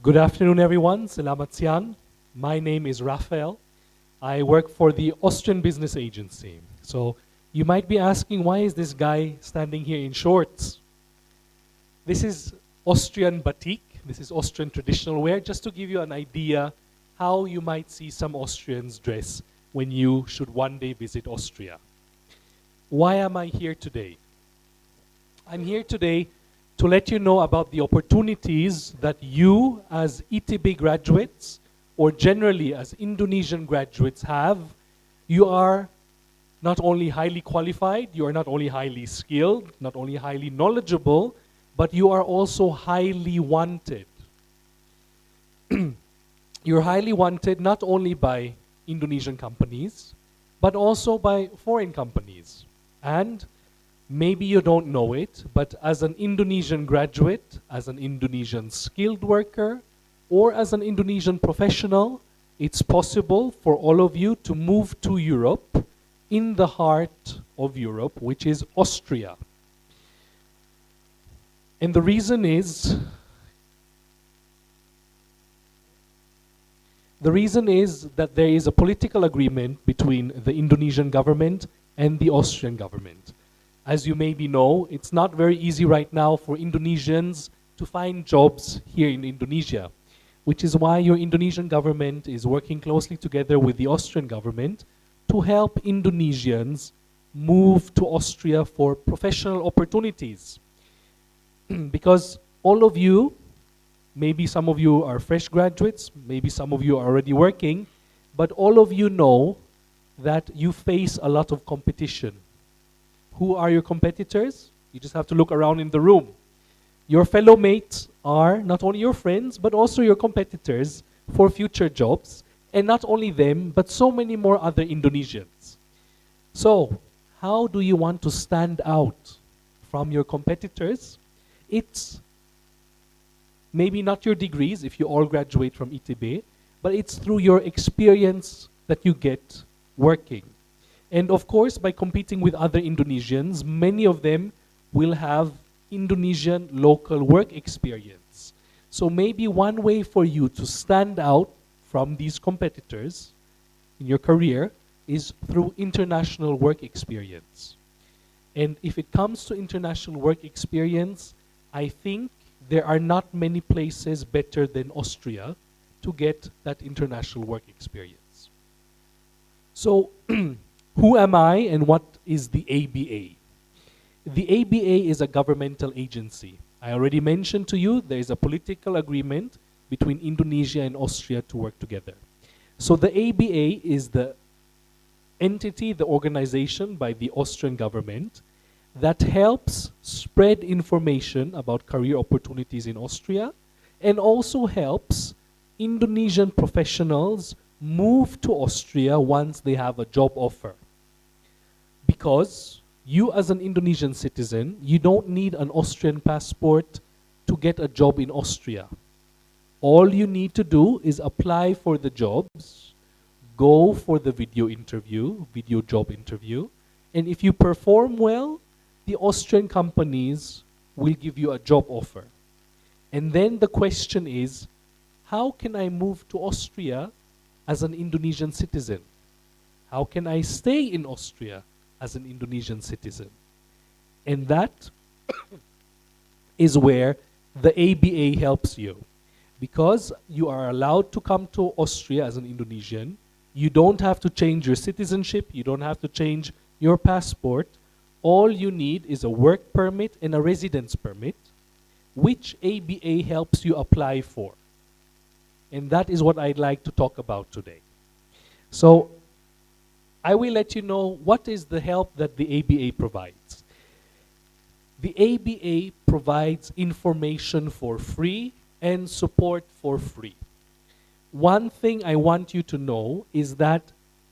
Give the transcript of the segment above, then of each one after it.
Good afternoon, everyone. Selamat siang. My name is Raphael. I work for the Austrian business agency. So you might be asking, why is this guy standing here in shorts? This is Austrian batik. This is Austrian traditional wear, just to give you an idea how you might see some Austrians dress when you should one day visit Austria. Why am I here today? I'm here today to let you know about the opportunities that you as ITB graduates or generally as Indonesian graduates have. You are not only highly qualified, you are not only highly skilled, not only highly knowledgeable, but you are also highly wanted. You're highly wanted not only by Indonesian companies, but also by foreign companies. And maybe you don't know it, but as an Indonesian graduate, as an Indonesian skilled worker, or as an Indonesian professional, it's possible for all of you to move to Europe, in the heart of Europe, which is Austria. And the reason is that there is a political agreement between the Indonesian government and the Austrian government. As you maybe know, it's not very easy right now for Indonesians to find jobs here in Indonesia, which is why your Indonesian government is working closely together with the Austrian government to help Indonesians move to Austria for professional opportunities. Because all of you, maybe some of you are fresh graduates, maybe some of you are already working, but all of you know that you face a lot of competition. Who are your competitors? You just have to look around in the room. Your fellow mates are not only your friends, but also your competitors for future jobs. And not only them, but so many more other Indonesians. So, how do you want to stand out from your competitors? It's maybe not your degrees, if you all graduate from ITB, but it's through your experience that you get working. And of course, by competing with other Indonesians, many of them will have Indonesian local work experience. So maybe one way for you to stand out from these competitors in your career is through international work experience. And if it comes to international work experience, I think there are not many places better than Austria to get that international work experience. So, who am I and what is the ABA? The ABA is a governmental agency. I already mentioned to you there is a political agreement between Indonesia and Austria to work together. So the ABA is the entity, the organization by the Austrian government that helps spread information about career opportunities in Austria and also helps Indonesian professionals move to Austria once they have a job offer. Because you as an Indonesian citizen, you don't need an Austrian passport to get a job in Austria. All you need to do is apply for the jobs, go for the video job interview, and if you perform well, the Austrian companies will give you a job offer. And then the question is, how can I move to Austria as an Indonesian citizen? How can I stay in Austria as an Indonesian citizen? And that is where the ABA helps you. Because you are allowed to come to Austria as an Indonesian, you don't have to change your citizenship, you don't have to change your passport. All you need is a work permit and a residence permit, which ABA helps you apply for. And that is what I'd like to talk about today. So, I will let you know what is the help that the ABA provides. The ABA provides information for free and support for free. One thing I want you to know is that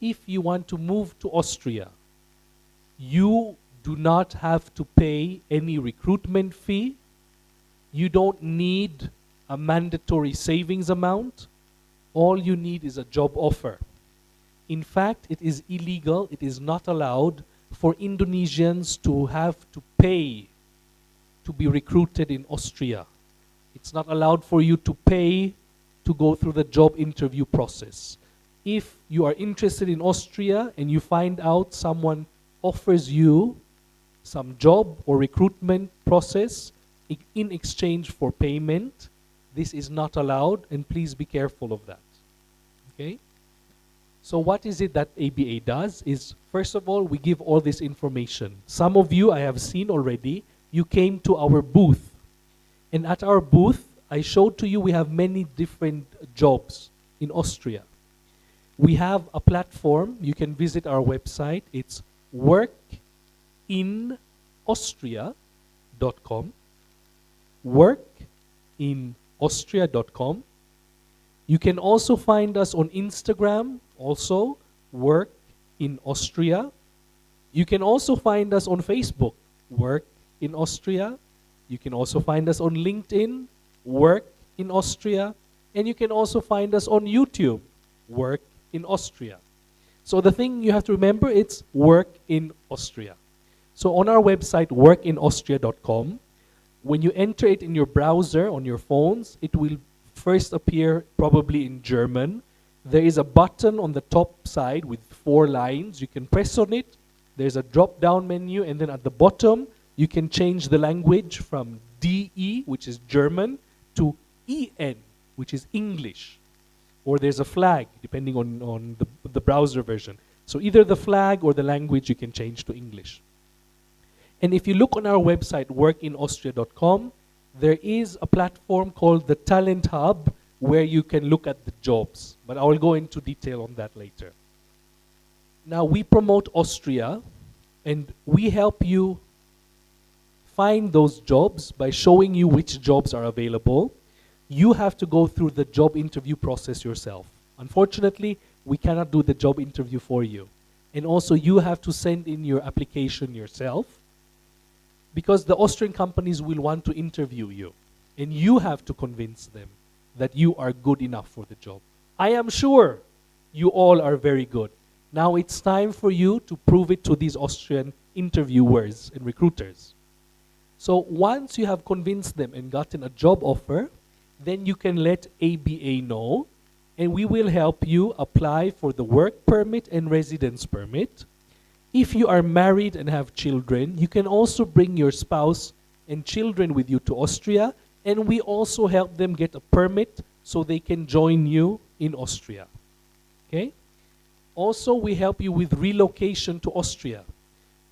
if you want to move to Austria, you do not have to pay any recruitment fee. You don't need a mandatory savings amount. All you need is a job offer. In fact, it is illegal, it is not allowed for Indonesians to have to pay to be recruited in Austria. It's not allowed for you to pay to go through the job interview process. If you are interested in Austria and you find out someone offers you some job or recruitment process in exchange for payment, this is not allowed, and please be careful of that. Okay? So what is it that ABA does is, first of all, we give all this information. Some of you I have seen already, you came to our booth. And at our booth, I showed to you we have many different jobs in Austria. We have a platform, you can visit our website, it's workinaustria.com, workinaustria.com. You can also find us on Instagram, also Work in Austria. You can also find us on Facebook, Work in Austria. You can also find us on LinkedIn, Work in Austria. And you can also find us on YouTube, Work in Austria. So the thing you have to remember, it's Work in Austria. So on our website, workinaustria.com, when you enter it in your browser on your phones, it will first appear probably in German. There is a button on the top side with 4 lines. You can press on it. There's a drop-down menu, and then at the bottom, you can change the language from DE, which is German, to EN, which is English. Or there's a flag, depending on the browser version. So either the flag or the language you can change to English. And if you look on our website, workinaustria.com, there is a platform called the Talent Hub where you can look at the jobs. But I will go into detail on that later. Now, we promote Austria, and we help you find those jobs by showing you which jobs are available. You have to go through the job interview process yourself. Unfortunately, we cannot do the job interview for you. And also, you have to send in your application yourself, because the Austrian companies will want to interview you. And you have to convince them that you are good enough for the job. I am sure you all are very good. Now it's time for you to prove it to these Austrian interviewers and recruiters. So once you have convinced them and gotten a job offer, then you can let ABA know, and we will help you apply for the work permit and residence permit. If you are married and have children, you can also bring your spouse and children with you to Austria, and we also help them get a permit so they can join you in Austria. Okay? Also, we help you with relocation to Austria.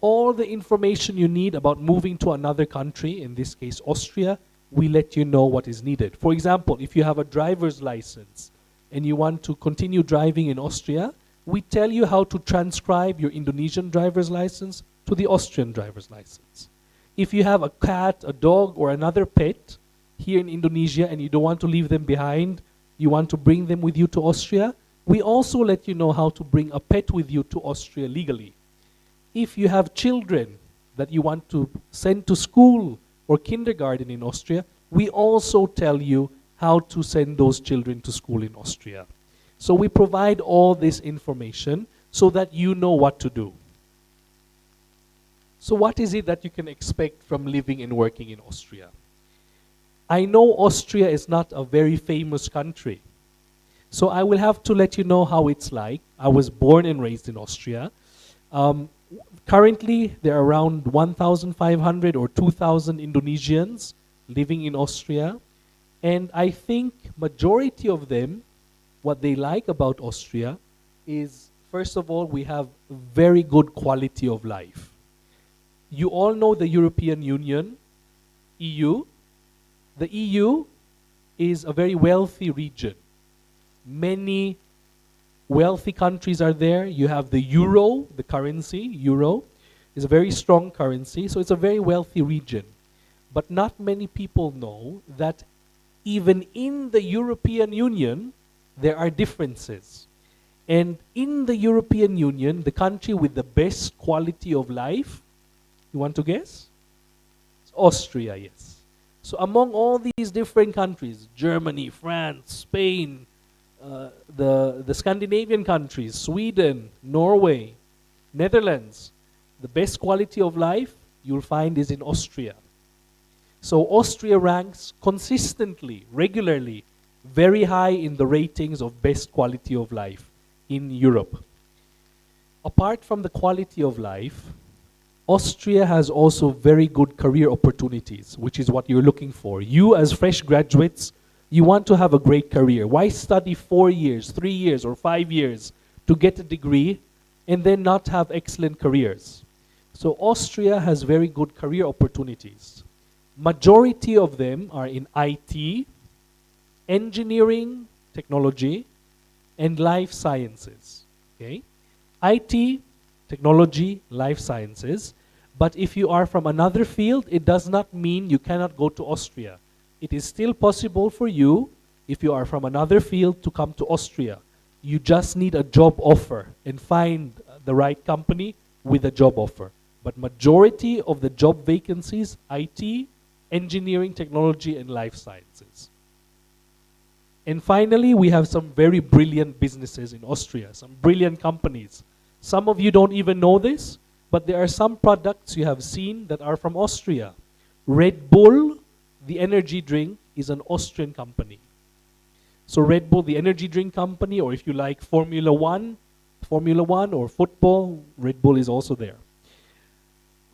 All the information you need about moving to another country, in this case Austria, we let you know what is needed. For example, if you have a driver's license and you want to continue driving in Austria, we tell you how to transcribe your Indonesian driver's license to the Austrian driver's license. If you have a cat, a dog, or another pet here in Indonesia and you don't want to leave them behind, you want to bring them with you to Austria, we also let you know how to bring a pet with you to Austria legally. If you have children that you want to send to school or kindergarten in Austria, we also tell you how to send those children to school in Austria. So we provide all this information so that you know what to do. So what is it that you can expect from living and working in Austria? I know Austria is not a very famous country. So I will have to let you know how it's like. I was born and raised in Austria. Currently, there are around 1,500 or 2,000 Indonesians living in Austria. And I think majority of them, what they like about Austria is, first of all, we have very good quality of life. You all know the European Union, EU. The EU is a very wealthy region. Many wealthy countries are there. You have the euro, the currency, euro is a very strong currency, so it's a very wealthy region. But not many people know that even in the European Union, there are differences. And in the European Union, the country with the best quality of life, you want to guess? It's Austria, yes. So among all these different countries, Germany, France, Spain, the Scandinavian countries, Sweden, Norway, Netherlands, the best quality of life you'll find is in Austria. So Austria ranks consistently, regularly, very high in the ratings of best quality of life in Europe. Apart from the quality of life, Austria has also very good career opportunities, which is what you're looking for. You, as fresh graduates, you want to have a great career. Why study 4 years, 3 years, or 5 years to get a degree and then not have excellent careers? So Austria has very good career opportunities. Majority of them are in IT, engineering, technology, and life sciences. Okay? IT, technology, life sciences. But if you are from another field, it does not mean you cannot go to Austria. It is still possible for you, if you are from another field, to come to Austria. You just need a job offer and find the right company with a job offer. But majority of the job vacancies, IT, engineering, technology, and life sciences. And finally, we have some very brilliant businesses in Austria, some brilliant companies. Some of you don't even know this, but there are some products you have seen that are from Austria. Red Bull, the energy drink, is an Austrian company. So Red Bull, the energy drink company, or if you like Formula One or football, Red Bull is also there.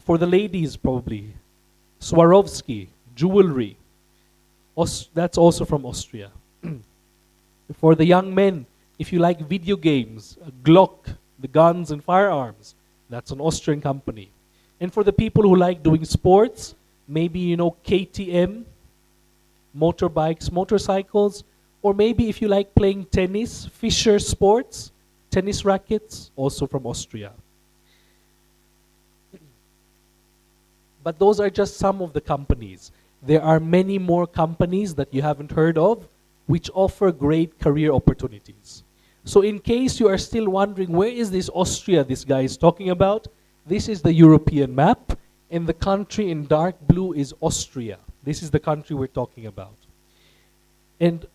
For the ladies, probably, Swarovski, jewelry, that's also from Austria. For the young men, if you like video games, Glock, the guns and firearms, that's an Austrian company. And for the people who like doing sports, maybe you know KTM, motorbikes, motorcycles, or maybe if you like playing tennis, Fischer Sports, tennis rackets, also from Austria. But those are just some of the companies. There are many more companies that you haven't heard of which offer great career opportunities. So in case you are still wondering, where is this Austria this guy is talking about? This is the European map, and the country in dark blue is Austria. This is the country we're talking about. And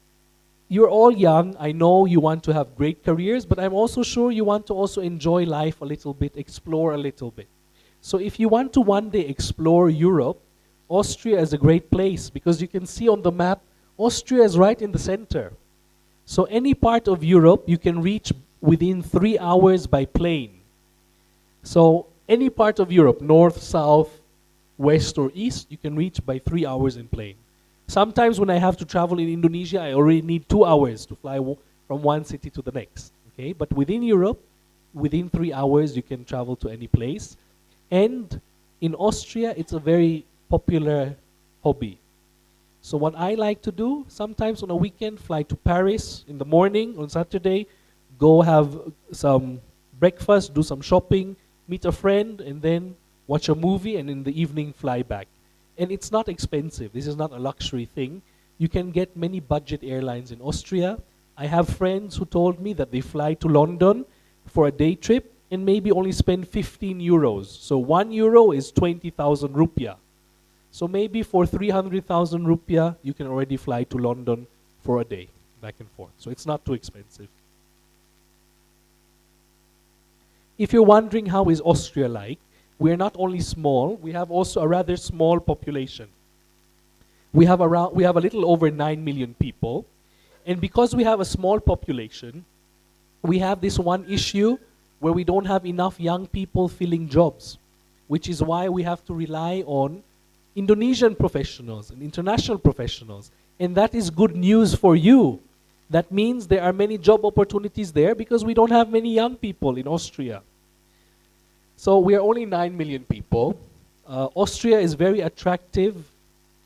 you're all young. I know you want to have great careers, but I'm also sure you want to also enjoy life a little bit, explore a little bit. So if you want to one day explore Europe, Austria is a great place because you can see on the map, Austria is right in the center. So any part of Europe you can reach within 3 hours by plane. So any part of Europe, north, south, west, or east, you can reach by 3 hours in plane. Sometimes when I have to travel in Indonesia, I already need 2 hours to fly from one city to the next. Okay, but within Europe, within 3 hours, you can travel to any place. And in Austria, it's a very popular hobby. So what I like to do, sometimes on a weekend, fly to Paris in the morning on Saturday, go have some breakfast, do some shopping, meet a friend, and then watch a movie, and in the evening fly back. And it's not expensive. This is not a luxury thing. You can get many budget airlines in Austria. I have friends who told me that they fly to London for a day trip and maybe only spend 15 euros. So 1 euro is 20,000 rupiah. So maybe for 300,000 rupiah, you can already fly to London for a day, back and forth. So it's not too expensive. If you're wondering how is Austria like, we're not only small, we have also a rather small population. We have a little over 9 million people. And because we have a small population, we have this one issue where we don't have enough young people filling jobs, which is why we have to rely on Indonesian professionals and international professionals. And that is good news for you. That means there are many job opportunities there because we don't have many young people in Austria. So we are only 9 million people. Austria is very attractive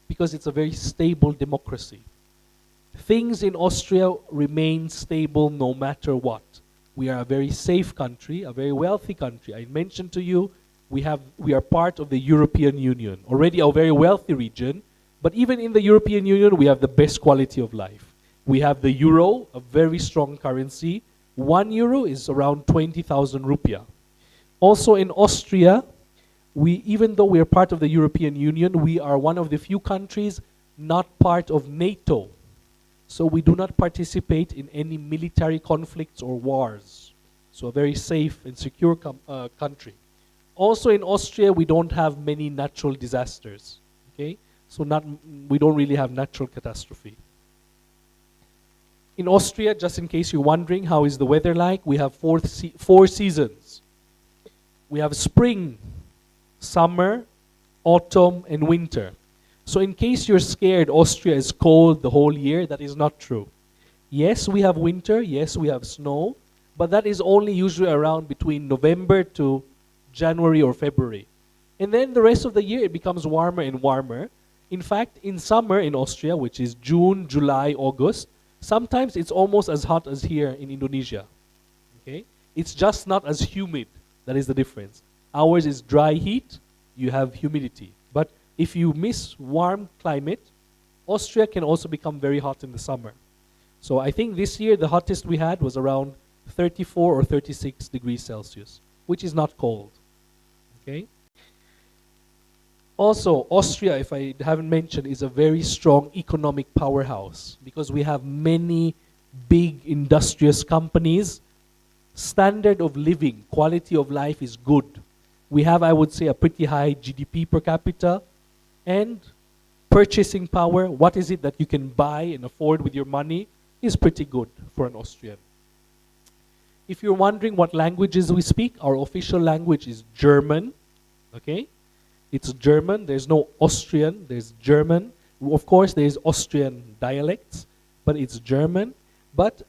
because it's a very stable democracy. Things in Austria remain stable no matter what. We are a very safe country, a very wealthy country. I mentioned to you, we are part of the European Union, already a very wealthy region, but even in the European Union, we have the best quality of life. We have the euro, a very strong currency. 1 euro is around 20,000 rupiah. Also in Austria, even though we are part of the European Union, we are one of the few countries not part of NATO. So we do not participate in any military conflicts or wars. So a very safe and secure country. Also in Austria, we don't have many natural disasters. Okay? So we don't really have natural catastrophe. In Austria, just in case you're wondering, how is the weather like? We have four seasons. We have spring, summer, autumn, and winter. So in case you're scared Austria is cold the whole year, that is not true. Yes, we have winter, yes, we have snow, but that is only usually around between November to January or February. And then the rest of the year it becomes warmer and warmer. In fact, in summer in Austria, which is June, July, August, sometimes it's almost as hot as here in Indonesia. Okay? It's just not as humid. That is the difference. Ours is dry heat, you have humidity. But if you miss warm climate, Austria can also become very hot in the summer. So I think this year the hottest we had was around 34 or 36 degrees Celsius, which is not cold. Okay? Also, Austria, if I haven't mentioned, is a very strong economic powerhouse because we have many big industrious companies. Standard of living, quality of life is good. We have, I would say, a pretty high GDP per capita, and purchasing power, what is it that you can buy and afford with your money, is pretty good for an Austrian. If you're wondering what languages we speak, our official language is German. Okay? It's German. There's no Austrian. There's German. Of course, there's Austrian dialects, but it's German. But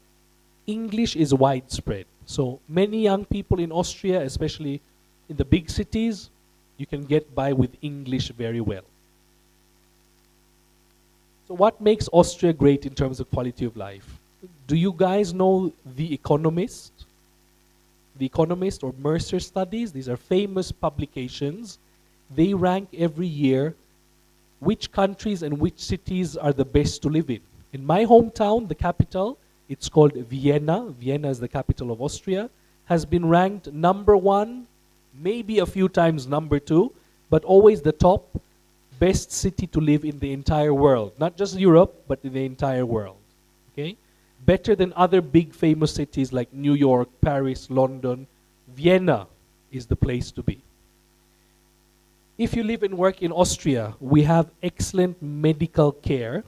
English is widespread. So many young people in Austria, especially in the big cities, you can get by with English very well. So what makes Austria great in terms of quality of life? Do you guys know The Economist? The Economist or Mercer Studies, these are famous publications. They rank every year which countries and which cities are the best to live in. In my hometown, the capital, it's called Vienna. Vienna is the capital of Austria, has been ranked #1, maybe a few times #2, but always the top best city to live in the entire world. Not just Europe, but in the entire world. Okay? Better than other big famous cities like New York, Paris, London. Vienna is the place to be. If you live and work in Austria, we have excellent medical care.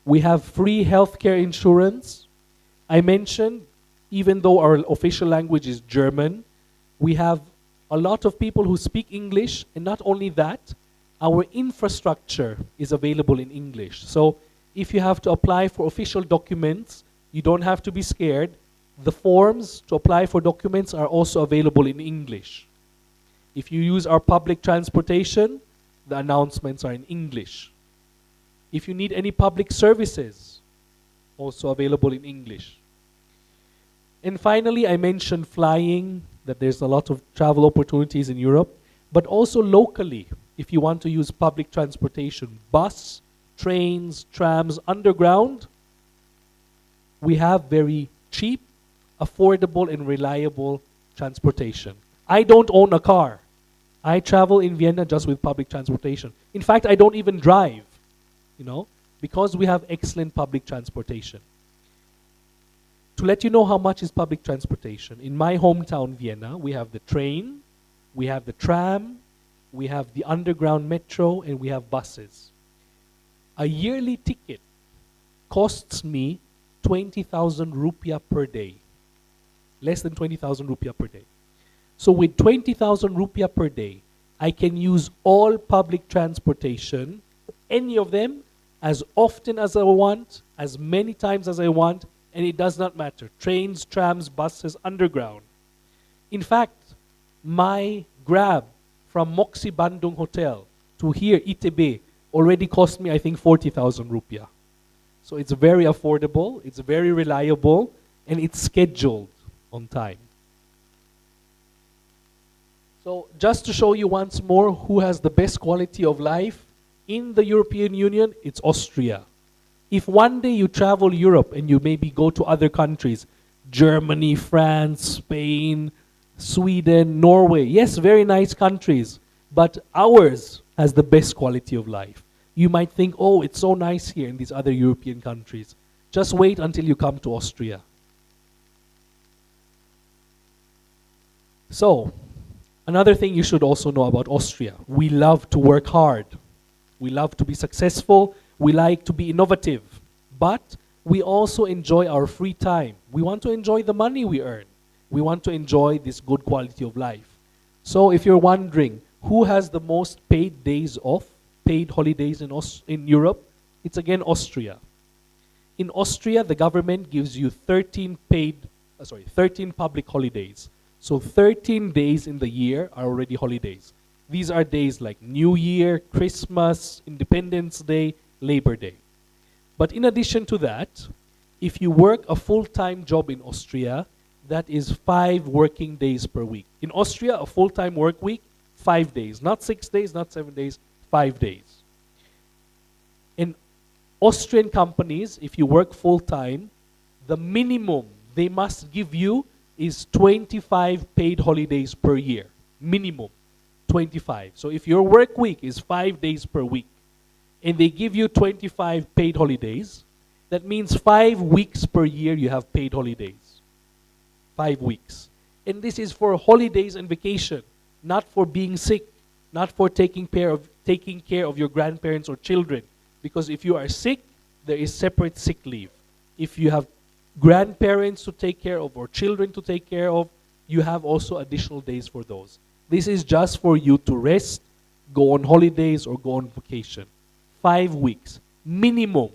We have free healthcare insurance. I mentioned, even though our official language is German, we have a lot of people who speak English, and not only that, our infrastructure is available in English. So if you have to apply for official documents, you don't have to be scared. The forms to apply for documents are also available in English. If you use our public transportation, the announcements are in English. If you need any public services, also available in English. And finally, I mentioned flying, that there's a lot of travel opportunities in Europe, but also locally, if you want to use public transportation, bus, trains, trams, underground, we have very cheap, affordable, and reliable transportation. I don't own a car. I travel in Vienna just with public transportation. In fact, I don't even drive, because we have excellent public transportation. To let you know how much is public transportation, in my hometown, Vienna, we have the train, we have the tram, we have the underground metro, and we have buses. A yearly ticket costs me 20,000 rupiah per day. Less than 20,000 rupiah per day. So with 20,000 rupiah per day, I can use all public transportation, any of them, as often as I want, as many times as I want, and it does not matter. Trains, trams, buses, underground. In fact, my Grab from Moxie Bandung Hotel to here, ITB, already cost me, I think, 40,000 rupiah. So it's very affordable, it's very reliable, and it's scheduled on time. So just to show you once more who has the best quality of life in the European Union, it's Austria. If one day you travel Europe and you maybe go to other countries, Germany, France, Spain, Sweden, Norway, yes, very nice countries, but ours has the best quality of life. You might think, oh, it's so nice here in these other European countries. Just wait until you come to Austria. So, another thing you should also know about Austria, we love to work hard. We love to be successful. We like to be innovative. But we also enjoy our free time. We want to enjoy the money we earn. We want to enjoy this good quality of life. So if you're wondering who has the most paid days off, paid holidays in Europe, it's again Austria. In Austria, the government gives you 13 public holidays. So 13 days in the year are already holidays. These are days like New Year, Christmas, Independence Day, Labor Day. But in addition to that, if you work a full-time job in Austria, that is 5 working days per week. In Austria, a full-time work week, 5 days. Not 6 days, not 7 days, 5 days. In Austrian companies, if you work full-time, the minimum they must give you is 25 paid holidays per year. Minimum, 25. So if your work week is 5 days per week, and they give you 25 paid holidays, that means 5 weeks per year you have paid holidays. 5 weeks. And this is for holidays and vacation, not for being sick, not for taking care of your grandparents or children. Because if you are sick, there is separate sick leave. If you have grandparents to take care of or children to take care of, you have also additional days for those. This is just for you to rest, go on holidays, or go on vacation. 5 weeks, minimum.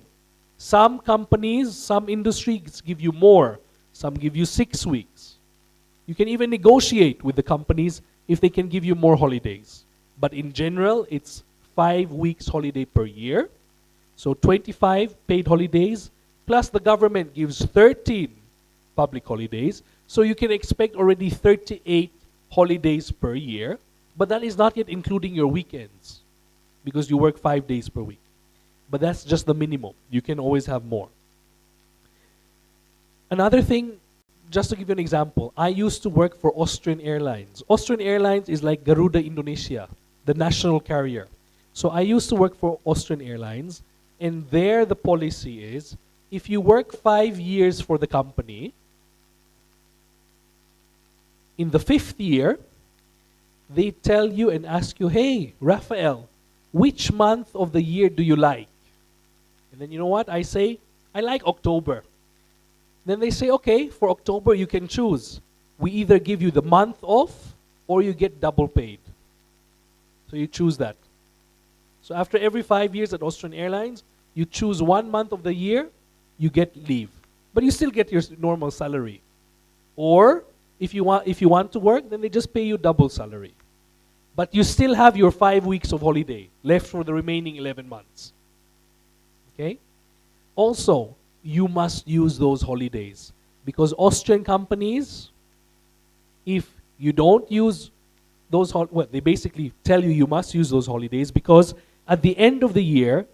Some companies, some industries give you more. Some give you 6 weeks. You can even negotiate with the companies if they can give you more holidays. But in general, it's 5 weeks holiday per year. So 25 paid holidays, plus the government gives 13 public holidays. So you can expect already 38 holidays per year. But that is not yet including your weekends, because you work 5 days per week. But that's just the minimum. You can always have more. Another thing, just to give you an example, I used to work for Austrian Airlines. Austrian Airlines is like Garuda Indonesia, the national carrier. So I used to work for Austrian Airlines, and there the policy is, if you work 5 years for the company, in the 5th year, they tell you and ask you, hey, Rafael, which month of the year do you like? And then you know what? I say, I like October. Then they say, okay, for October you can choose. We either give you the month off or you get double paid. So you choose that. So after every 5 years at Austrian Airlines, you choose 1 month of the year, you get leave. But you still get your normal salary. Or if you want to work, then they just pay you double salary. But you still have your 5 weeks of holiday left for the remaining 11 months. Okay? Also, you must use those holidays. Because Austrian companies, if you don't use those, they basically tell you must use those holidays, because at the end of the year,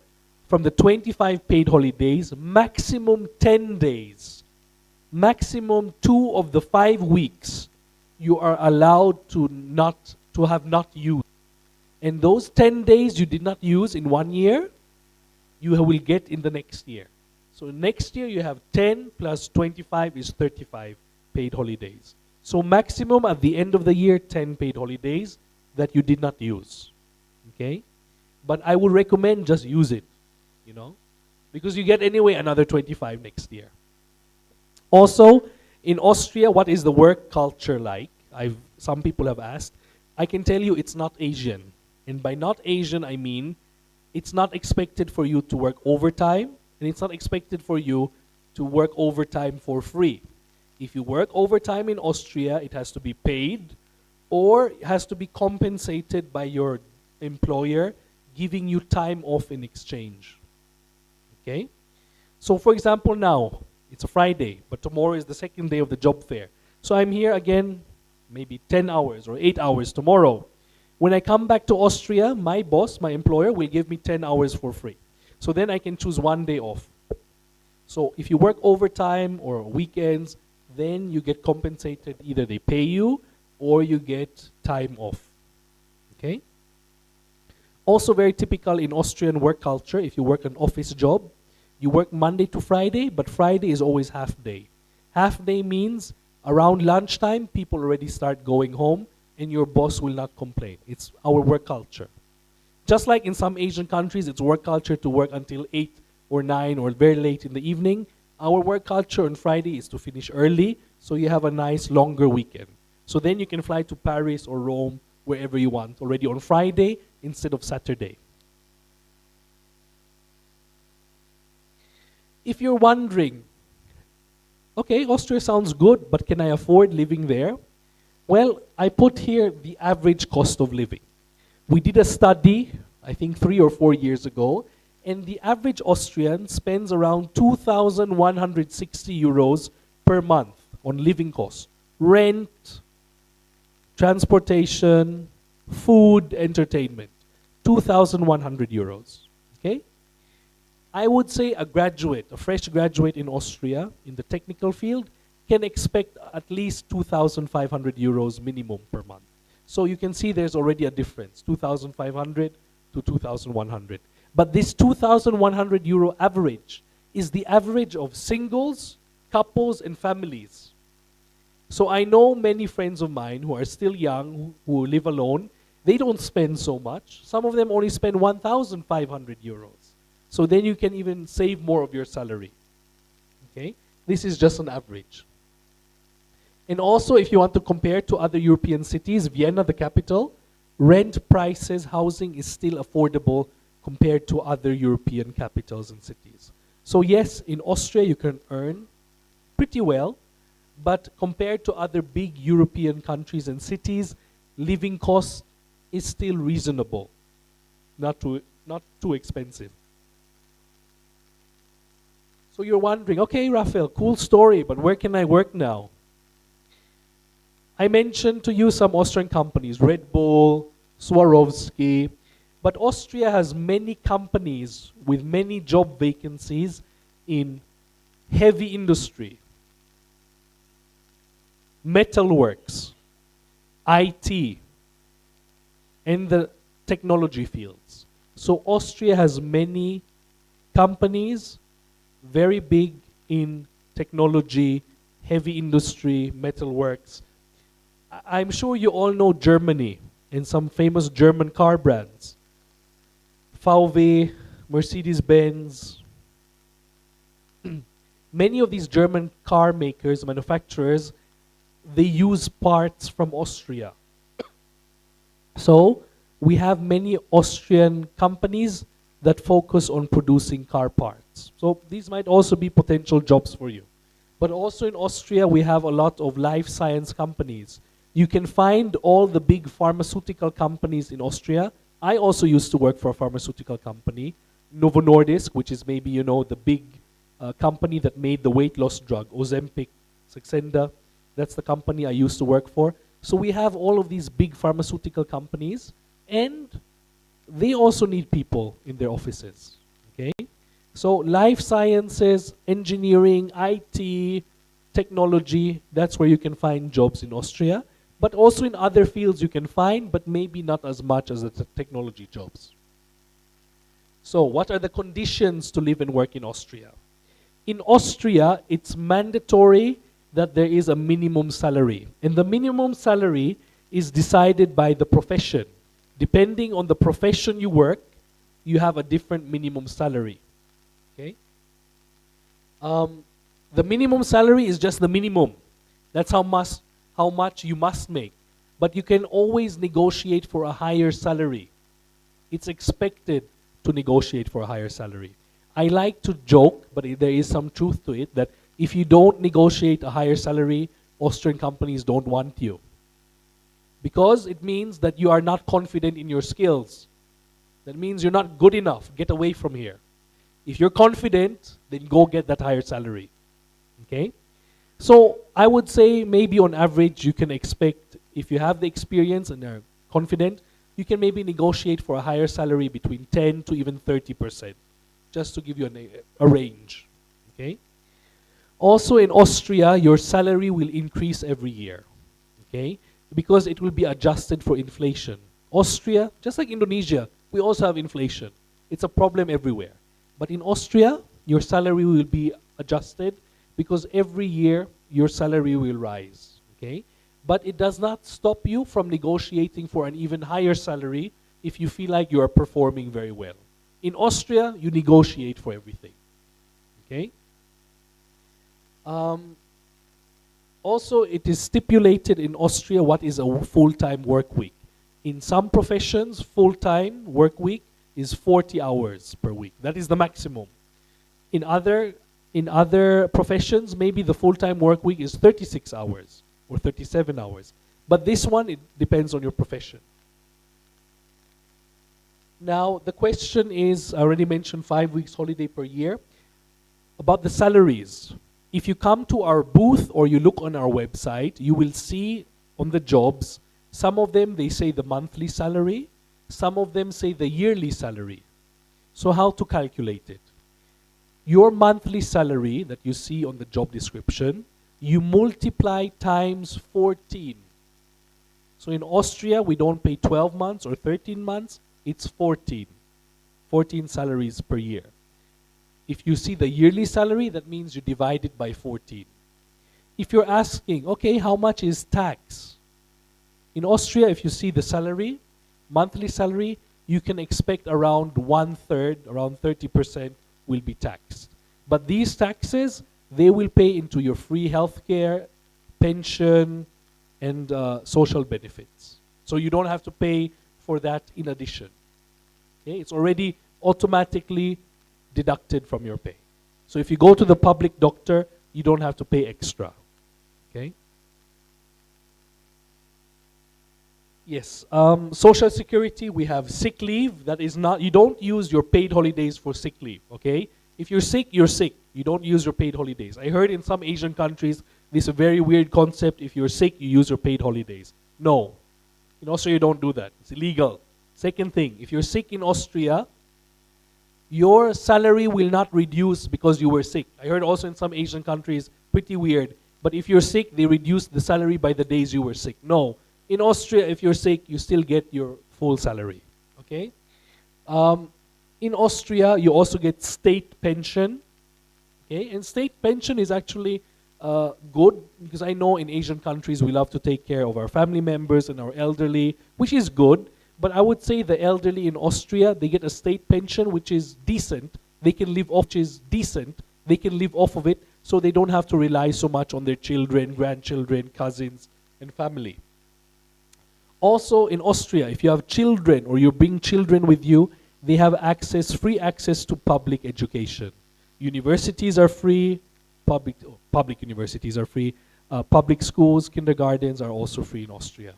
from the 25 paid holidays, maximum 10 days, maximum 2 of the 5 weeks, you are allowed to have not used. And those 10 days you did not use in 1 year, you will get in the next year. So next year you have 10 plus 25 is 35 paid holidays. So maximum at the end of the year, 10 paid holidays that you did not use. Okay? But I would recommend just use it, because you get anyway another 25 next year. Also, in Austria, what is the work culture like? Some people have asked. I can tell you it's not Asian. And by not Asian, I mean it's not expected for you to work overtime, and it's not expected for you to work overtime for free. If you work overtime in Austria, it has to be paid, or it has to be compensated by your employer, giving you time off in exchange. Okay? So for example now, it's a Friday, but tomorrow is the second day of the job fair. So I'm here again, maybe 10 hours or 8 hours tomorrow. When I come back to Austria, my boss, my employer, will give me 10 hours for free. So then I can choose 1 day off. So if you work overtime or weekends, then you get compensated. Either they pay you or you get time off. Okay? Also very typical in Austrian work culture, if you work an office job, you work Monday to Friday, but Friday is always half day. Half day means around lunchtime, people already start going home, and your boss will not complain. It's our work culture. Just like in some Asian countries, it's work culture to work until 8 or 9 or very late in the evening. Our work culture on Friday is to finish early, so you have a nice longer weekend. So then you can fly to Paris or Rome, wherever you want, already on Friday instead of Saturday. If you're wondering, okay, Austria sounds good, but can I afford living there? Well, I put here the average cost of living. We did a study, I think 3 or 4 years ago, and the average Austrian spends around 2,160 euros per month on living costs. Rent, transportation, food, entertainment. 2,100 euros, okay? I would say a graduate, a fresh graduate in Austria, in the technical field, can expect at least 2,500 euros minimum per month. So you can see there's already a difference, 2,500 to 2,100. But this 2,100 euro average is the average of singles, couples, and families. So I know many friends of mine who are still young, who live alone, they don't spend so much. Some of them only spend 1,500 euros. So then you can even save more of your salary. Okay? This is just an average. And also, if you want to compare to other European cities, Vienna, the capital, rent prices, housing is still affordable compared to other European capitals and cities. So yes, in Austria you can earn pretty well, but compared to other big European countries and cities, living cost is still reasonable, not too expensive. So you're wondering, okay, Rafael, cool story, but where can I work now? I mentioned to you some Austrian companies, Red Bull, Swarovski, but Austria has many companies with many job vacancies in heavy industry, metalworks, IT, and the technology fields. So Austria has many companies very big in technology, heavy industry, metalworks. I'm sure you all know Germany and some famous German car brands. VW, Mercedes-Benz. Many of these German car makers, manufacturers, they use parts from Austria. So we have many Austrian companies that focus on producing car parts. So these might also be potential jobs for you. But also in Austria, we have a lot of life science companies. You can find all the big pharmaceutical companies in Austria. I also used to work for a pharmaceutical company, Novo Nordisk, which is maybe, you know, the big company that made the weight loss drug, Ozempic, Saxenda. That's the company I used to work for. So we have all of these big pharmaceutical companies, and they also need people in their offices, okay? So life sciences, engineering, IT, technology, that's where you can find jobs in Austria. But also in other fields you can find, but maybe not as much as the technology jobs. So what are the conditions to live and work in Austria? In Austria, it's mandatory that there is a minimum salary. And the minimum salary is decided by the profession. Depending on the profession you work, you have a different minimum salary. Okay? The minimum salary is just the minimum. That's how much you must make. But you can always negotiate for a higher salary. It's expected to negotiate for a higher salary. I like to joke, but there is some truth to it, that if you don't negotiate a higher salary, Austrian companies don't want you. Because it means that you are not confident in your skills. That means you're not good enough. Get away from here. If you're confident, then go get that higher salary. Okay? So I would say maybe on average you can expect, if you have the experience and are confident, you can maybe negotiate for a higher salary between 10 to even 30%, just to give you a range. Okay? Also in Austria, your salary will increase every year. Okay? Because it will be adjusted for inflation. Austria, just like Indonesia, we also have inflation. It's a problem everywhere. But in Austria, your salary will be adjusted because every year your salary will rise, okay? But it does not stop you from negotiating for an even higher salary if you feel like you are performing very well. In Austria, you negotiate for everything. Okay? Also, it is stipulated in Austria what is a full-time work week. In some professions, full-time work week is 40 hours per week. That is the maximum. In other professions, maybe the full-time work week is 36 hours or 37 hours. But this one, it depends on your profession. Now, the question is, I already mentioned 5 weeks holiday per year. About the salaries. If you come to our booth or you look on our website, you will see on the jobs, some of them, they say the monthly salary. Some of them say the yearly salary. So how to calculate it? Your monthly salary that you see on the job description, you multiply times 14. So in Austria, we don't pay 12 months or 13 months, it's 14. 14 salaries per year. If you see the yearly salary, that means you divide it by 14. If you're asking, okay, how much is tax? In Austria, if you see the salary, monthly salary, you can expect around 1/3, around 30% will be taxed. But these taxes, they will pay into your free healthcare, pension, and social benefits. So you don't have to pay for that in addition. Okay? It's already automatically deducted from your pay. So if you go to the public doctor, you don't have to pay extra. Okay? Yes, Social Security, we have sick leave. That is not, you don't use your paid holidays for sick leave, okay? If you're sick, you're sick. You don't use your paid holidays. I heard in some Asian countries, this is a very weird concept. If you're sick, you use your paid holidays. No. In Austria, you don't do that. It's illegal. Second thing, if you're sick in Austria, your salary will not reduce because you were sick. I heard also in some Asian countries, pretty weird. But if you're sick, they reduce the salary by the days you were sick. No. In Austria, if you're sick, you still get your full salary. Okay? In Austria, you also get state pension. Okay? And state pension is actually good because I know in Asian countries we love to take care of our family members and our elderly, which is good. But I would say the elderly in Austria, they get a state pension which is decent. They can live off, which is decent. They can live off of it, so they don't have to rely so much on their children, grandchildren, cousins, and family. Also in Austria, if you have children or you bring children with you, they have access, free access to public education. Universities are free, public universities are free. Public schools, kindergartens are also free in Austria.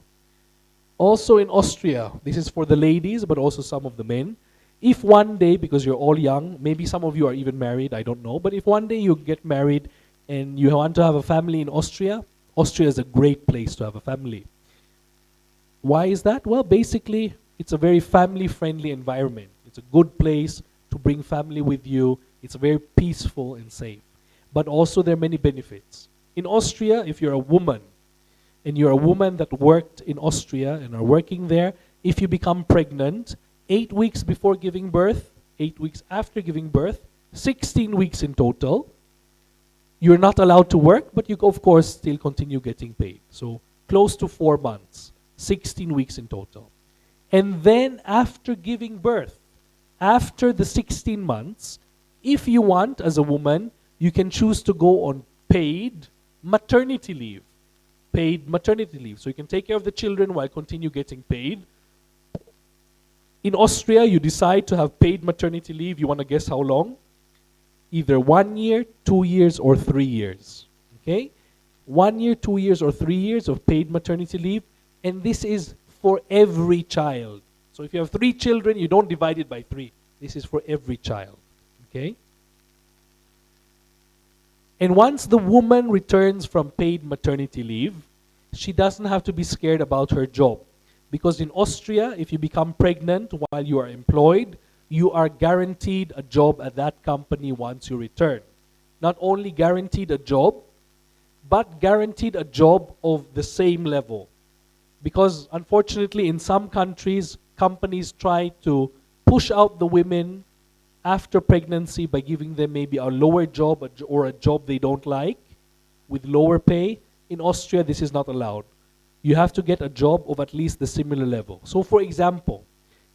Also in Austria, this is for the ladies, but also some of the men. If one day, because you're all young, maybe some of you are even married, I don't know, but if one day you get married and you want to have a family in Austria, Austria is a great place to have a family. Why is that? Well, basically, it's a very family-friendly environment. It's a good place to bring family with you. It's very peaceful and safe. But also there are many benefits. In Austria, if you're a woman, and you're a woman that worked in Austria and are working there, if you become pregnant, 8 weeks before giving birth, 8 weeks after giving birth, 16 weeks in total, you're not allowed to work, but you, of course, still continue getting paid. So close to 4 months, 16 weeks in total. And then after giving birth, after the 16 months, if you want, as a woman, you can choose to go on paid maternity leave. Paid maternity leave. So you can take care of the children while continue getting paid. In Austria, you decide to have paid maternity leave. You want to guess how long? Either 1 year, 2 years, or 3 years. Okay? 1 year, 2 years, or 3 years of paid maternity leave. And this is for every child. So if you have 3 children, you don't divide it by 3. This is for every child. Okay? And once the woman returns from paid maternity leave, she doesn't have to be scared about her job. Because in Austria, if you become pregnant while you are employed, you are guaranteed a job at that company once you return. Not only guaranteed a job, but guaranteed a job of the same level. Because unfortunately, in some countries, companies try to push out the women after pregnancy by giving them maybe a lower job or a job they don't like with lower pay. In Austria, this is not allowed. You have to get a job of at least the similar level. So for example,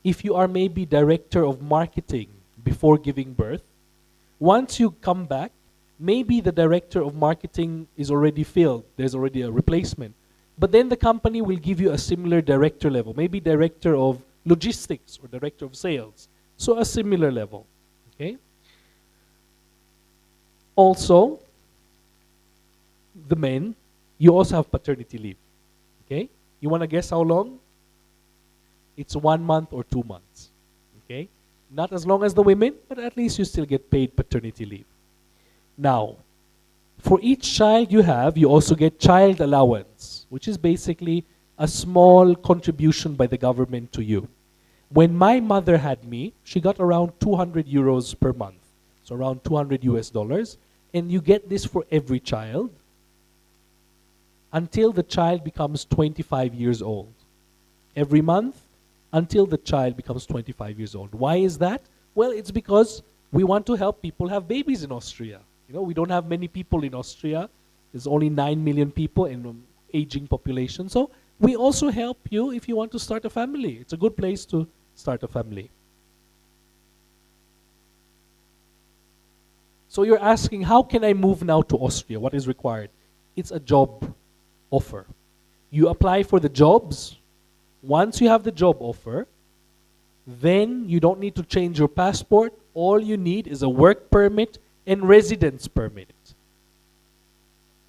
if you are maybe director of marketing before giving birth, once you come back, maybe the director of marketing is already filled. There's already a replacement. But then the company will give you a similar director level, maybe director of logistics or director of sales. So a similar level, okay? Also, the men, you also have paternity leave, okay? You want to guess how long? It's 1 month or 2 months, okay? Not as long as the women, but at least you still get paid paternity leave. Now, for each child you have, you also get child allowance, which is basically a small contribution by the government to you. When my mother had me, she got around 200 euros per month, so around 200 US dollars, and you get this for every child until the child becomes 25 years old. Every month until the child becomes 25 years old. Why is that? Well, it's because we want to help people have babies in Austria. You know, we don't have many people in Austria. There's only 9 million people in an aging population. So we also help you if you want to start a family. It's a good place to start a family. So you're asking, how can I move now to Austria? What is required? It's a job offer. You apply for the jobs. Once you have the job offer, then you don't need to change your passport. All you need is a work permit and residence permit.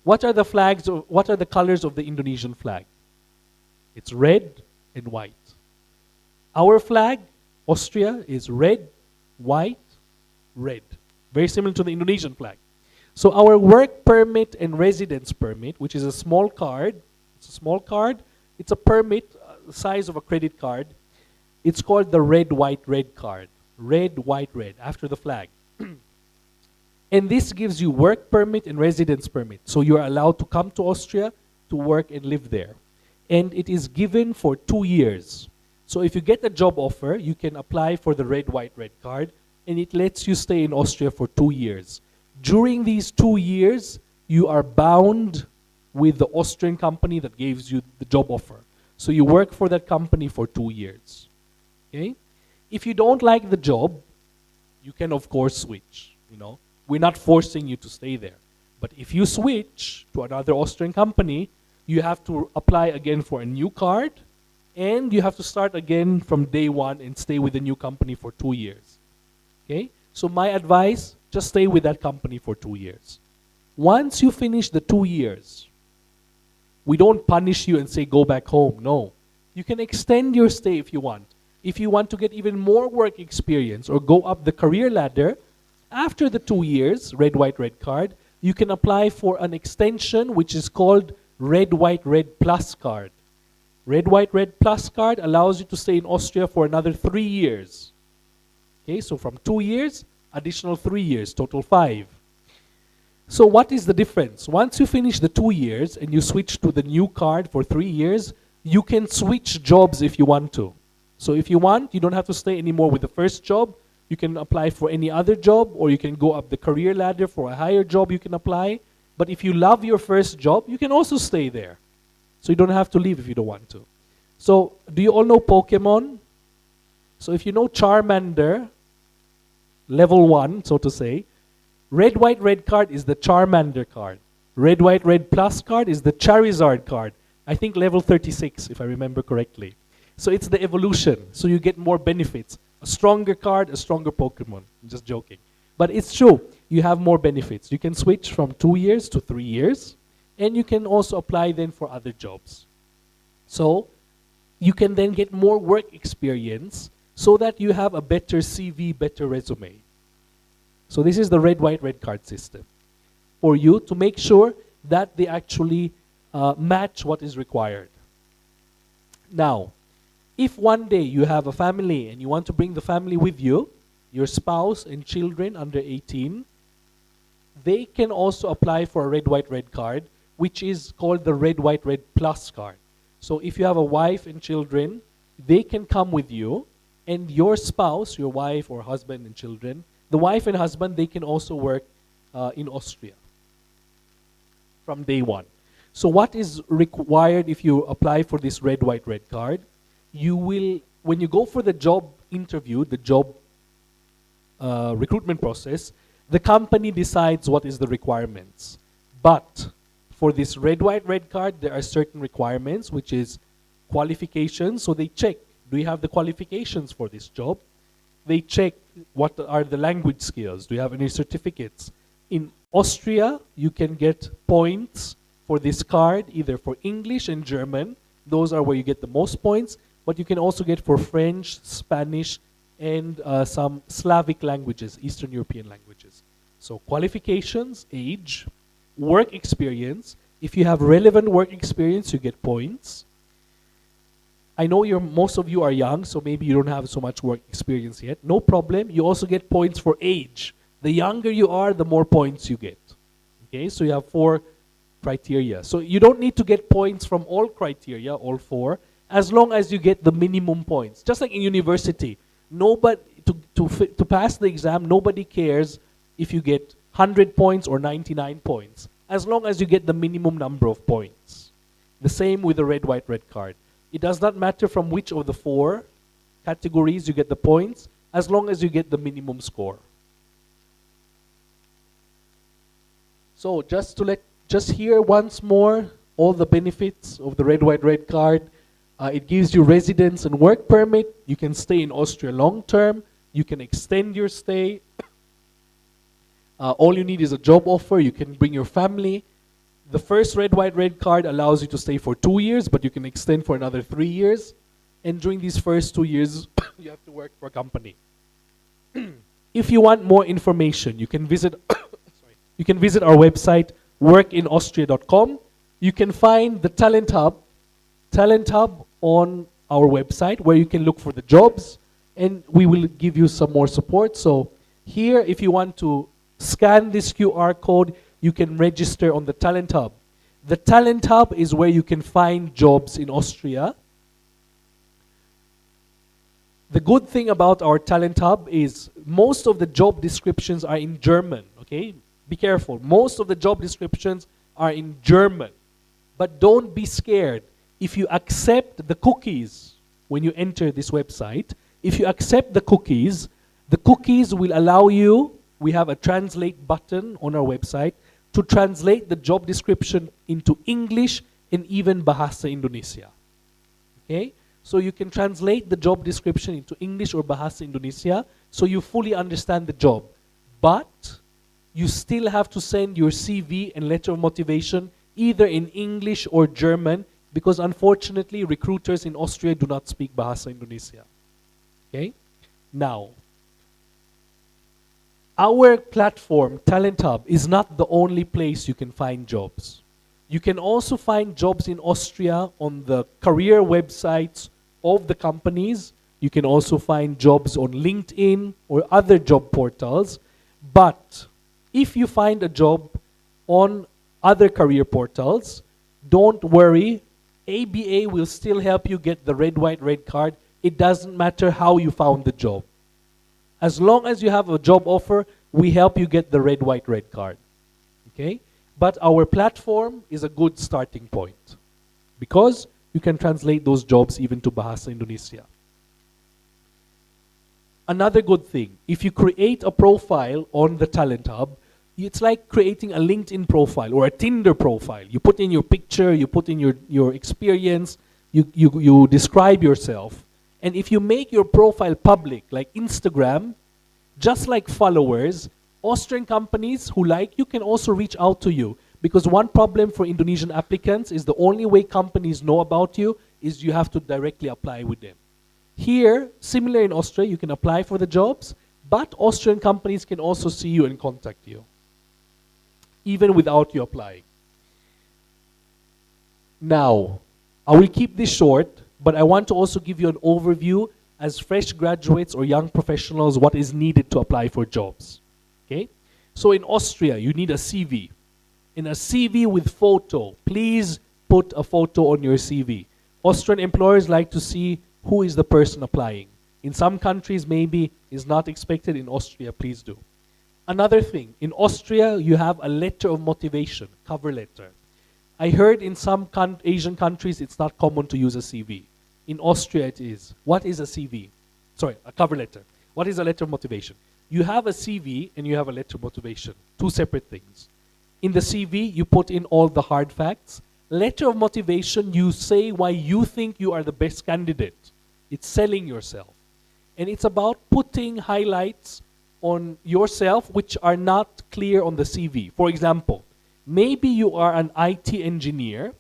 What are the flags, or what are the colors of the Indonesian flag? It's red and white. Our flag, Austria, is red, white, red. Very similar to the Indonesian flag. So our work permit and residence permit, which is a small card, it's a permit, the size of a credit card. It's called the red, white, red card. Red, white, red, after the flag. And this gives you work permit and residence permit. So you're allowed to come to Austria to work and live there. And it is given for 2 years. So if you get a job offer, you can apply for the red, white, red card, and it lets you stay in Austria for 2 years. During these 2 years, you are bound with the Austrian company that gives you the job offer. So you work for that company for 2 years. Okay? If you don't like the job, you can of course switch. You know, we're not forcing you to stay there. But if you switch to another Austrian company, you have to apply again for a new card, and you have to start again from day one and stay with the new company for 2 years. Okay? So my advice, just stay with that company for 2 years. Once you finish the 2 years, we don't punish you and say go back home. No. You can extend your stay if you want. If you want to get even more work experience or go up the career ladder, after the 2 years, red, white, red card, you can apply for an extension which is called red, white, red plus card. Red, white, red plus card allows you to stay in Austria for another 3 years. Okay, so from 2 years, additional 3 years, total 5. So what is the difference? Once you finish the 2 years and you switch to the new card for 3 years, you can switch jobs if you want to. So if you want, you don't have to stay anymore with the first job. You can apply for any other job, or you can go up the career ladder for a higher job you can apply. But if you love your first job, you can also stay there. So you don't have to leave if you don't want to. So do you all know Pokemon? So if you know Charmander, level 1, so to say, red, white, red card is the Charmander card. Red, white, red plus card is the Charizard card. I think level 36, if I remember correctly. So it's the evolution. So you get more benefits. A stronger card, a stronger Pokemon. I'm just joking. But it's true. You have more benefits. You can switch from 2 years to 3 years. And you can also apply then for other jobs. So you can then get more work experience so that you have a better CV, better resume. So this is the red, white, red card system for you to make sure that they actually match what is required. Now, if one day you have a family and you want to bring the family with you, your spouse and children under 18, they can also apply for a red, white, red card, which is called the red, white, red plus card. So if you have a wife and children, they can come with you, and your spouse, your wife or husband and children, the wife and husband, they can also work in Austria from day one. So what is required if you apply for this red, white, red card? You will when you go for the job interview, the job recruitment process, the company decides what is the requirements. But for this red, white, red card, there are certain requirements, which is qualifications. So they check, do you have the qualifications for this job? They check what are the language skills. Do you have any certificates? In Austria, you can get points for this card, either for English and German. Those are where you get the most points. But you can also get for French, Spanish, and some Slavic languages, Eastern European languages. So qualifications, age, work experience. If you have relevant work experience, you get points. I know most of you are young, so maybe you don't have so much work experience yet. No problem. You also get points for age. The younger you are, the more points you get. Okay, so you have 4 criteria. So you don't need to get points from all criteria, all 4, as long as you get the minimum points. Just like in university, nobody to pass the exam, nobody cares if you get 100 points or 99 points, as long as you get the minimum number of points. The same with the red, white, red card. It does not matter from which of the 4 categories you get the points, as long as you get the minimum score. So just hear once more all the benefits of the red, white, red card. It gives you residence and work permit. You can stay in Austria long term. You can extend your stay. All you need is a job offer. You can bring your family. The first red, white, red card allows you to stay for 2 years, but you can extend for another 3 years. And during these first 2 years, you have to work for a company. If you want more information, you can visit our website, workinaustria.com. You can find the Talent Hub on our website, where you can look for the jobs, and we will give you some more support. So here, if you want to scan this QR code, you can register on the Talent Hub. The Talent Hub is where you can find jobs in Austria. The good thing about our Talent Hub is most of the job descriptions are in German, okay? Be careful. Most of the job descriptions are in German. But don't be scared. If you accept the cookies when you enter this website, if you accept the cookies will allow you, we have a translate button on our website, to translate the job description into English and even Bahasa Indonesia. Okay? So you can translate the job description into English or Bahasa Indonesia so you fully understand the job. But you still have to send your CV and letter of motivation either in English or German, because unfortunately recruiters in Austria do not speak Bahasa Indonesia. Okay? Now, our platform, Talent Hub, is not the only place you can find jobs. You can also find jobs in Austria on the career websites of the companies. You can also find jobs on LinkedIn or other job portals. But if you find a job on other career portals, don't worry. ABA will still help you get the red, white, red card. It doesn't matter how you found the job. As long as you have a job offer, we help you get the red, white, red card. Okay? But our platform is a good starting point because you can translate those jobs even to Bahasa Indonesia. Another good thing, if you create a profile on the Talent Hub, it's like creating a LinkedIn profile or a Tinder profile. You put in your picture, you put in your experience, you describe yourself. And if you make your profile public, like Instagram, just like followers, Austrian companies who like you can also reach out to you. Because one problem for Indonesian applicants is the only way companies know about you is you have to directly apply with them. Here, similar in Austria, you can apply for the jobs, but Austrian companies can also see you and contact you, even without you applying. Now, I will keep this short, but I want to also give you an overview as fresh graduates or young professionals what is needed to apply for jobs. Okay? So in Austria, you need a CV. In a CV with photo, please put a photo on your CV. Austrian employers like to see who is the person applying. In some countries, maybe is not expected. In Austria, please do. Another thing, in Austria, you have a letter of motivation, cover letter. I heard in some Asian countries, it's not common to use a CV. In Austria it is. What is a CV? Sorry, a cover letter. What is a letter of motivation? You have a CV and you have a letter of motivation. Two separate things. In the CV, you put in all the hard facts. Letter of motivation, you say why you think you are the best candidate. It's selling yourself. And it's about putting highlights on yourself which are not clear on the CV. For example, maybe you are an IT engineer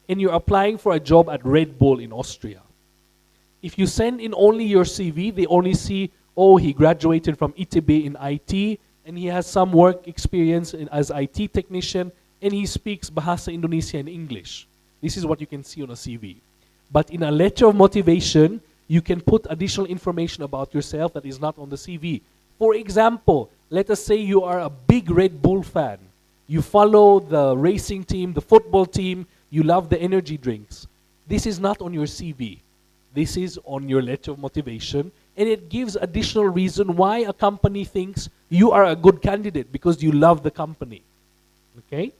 and you're applying for a job at Red Bull in Austria. If you send in only your CV, they only see, oh, he graduated from ITB in IT and he has some work experience as IT technician and he speaks Bahasa Indonesia and English. This is what you can see on a CV. But in a letter of motivation, you can put additional information about yourself that is not on the CV. For example, let us say you are a big Red Bull fan. You follow the racing team, the football team, you love the energy drinks. This is not on your CV. This is on your letter of motivation, and it gives additional reason why a company thinks you are a good candidate because you love the company. Okay?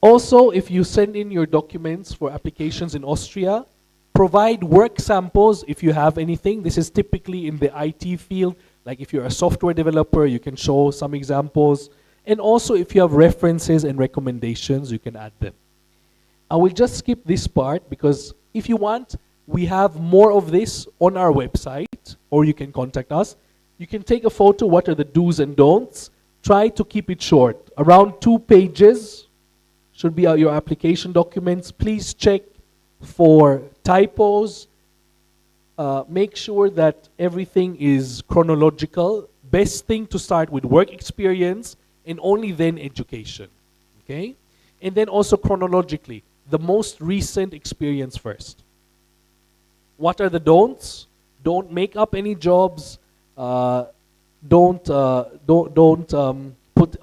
Also, if you send in your documents for applications in Austria, provide work samples if you have anything. This is typically in the IT field. Like if you're a software developer, you can show some examples. And also if you have references and recommendations, you can add them. I will just skip this part because if you want, we have more of this on our website, or you can contact us. You can take a photo, what are the do's and don'ts. Try to keep it short. Around 2 pages should be your application documents. Please check for typos. Make sure that everything is chronological. Best thing to start with work experience and only then education. Okay? And then also chronologically, the most recent experience first. What are the don'ts? Don't make up any jobs. Don't put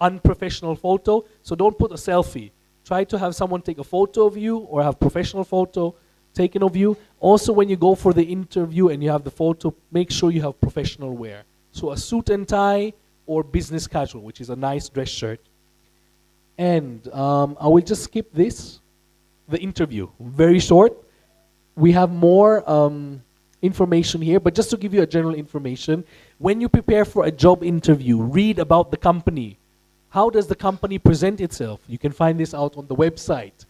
unprofessional photo. So don't put a selfie. Try to have someone take a photo of you or have professional photo taken of you. Also, when you go for the interview and you have the photo, make sure you have professional wear. So a suit and tie or business casual, which is a nice dress shirt. And I will just skip this. The interview, very short. We have more information here, but just to give you a general information, when you prepare for a job interview, read about the company. How does the company present itself? You can find this out on the website.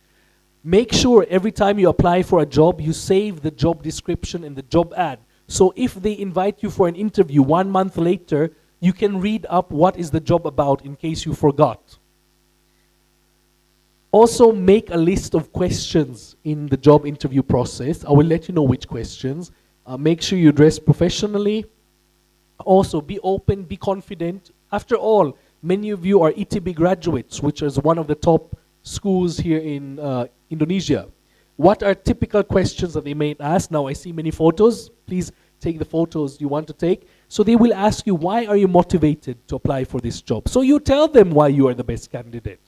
Make sure every time you apply for a job, you save the job description and the job ad. So if they invite you for an interview 1 month later, you can read up what is the job about in case you forgot. Also, make a list of questions in the job interview process. I will let you know which questions. Make sure you dress professionally. Also, be open, be confident. After all, many of you are ITB graduates, which is one of the top schools here in Indonesia. What are typical questions that they may ask? Now, I see many photos. Please take the photos you want to take. So they will ask you, why are you motivated to apply for this job? So you tell them why you are the best candidate.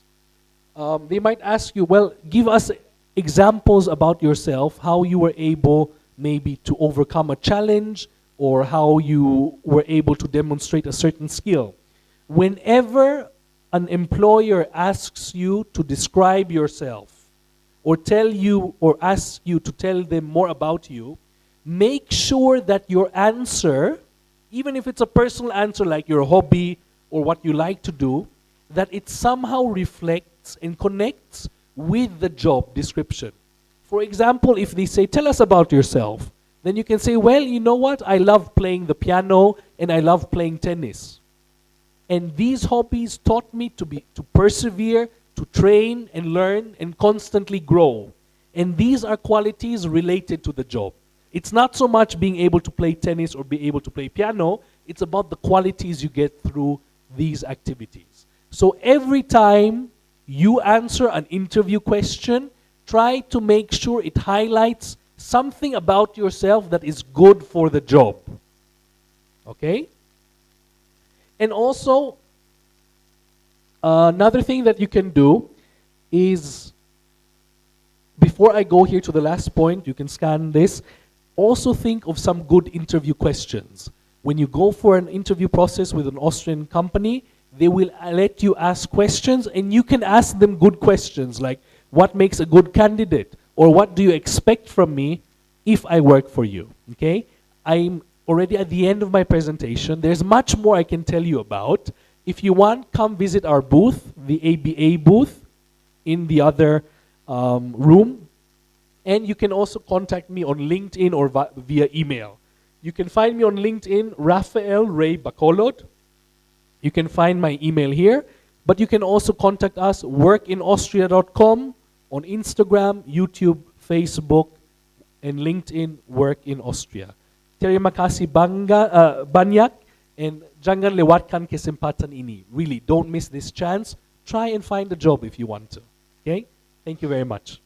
They might ask you, well, give us examples about yourself, how you were able maybe to overcome a challenge or how you were able to demonstrate a certain skill. Whenever an employer asks you to describe yourself or tell you or ask you to tell them more about you, make sure that your answer, even if it's a personal answer like your hobby or what you like to do, that it somehow reflects and connects with the job description. For example, if they say, tell us about yourself, then you can say, well, you know what? I love playing the piano and I love playing tennis. And these hobbies taught me to persevere, to train and learn and constantly grow. And these are qualities related to the job. It's not so much being able to play tennis or be able to play piano. It's about the qualities you get through these activities. So every time you answer an interview question, try to make sure it highlights something about yourself that is good for the job. Okay? And also, another thing that you can do is, before I go here to the last point, you can scan this, also think of some good interview questions. When you go for an interview process with an Austrian company, they will let you ask questions and you can ask them good questions like, what makes a good candidate? or what do you expect from me if I work for you? Okay? I'm already at the end of my presentation. There's much more I can tell you about. If you want, come visit our booth, the ABA booth, in the other room. And you can also contact me on LinkedIn or via email. You can find me on LinkedIn, Rafael Ray Bacolod. You can find my email here. But you can also contact us, workinaustria.com, on Instagram, YouTube, Facebook, and LinkedIn, Work in Austria. Terima kasih banyak, and jangan lewatkan kesempatan ini. Really, don't miss this chance. Try and find a job if you want to. Okay? Thank you very much.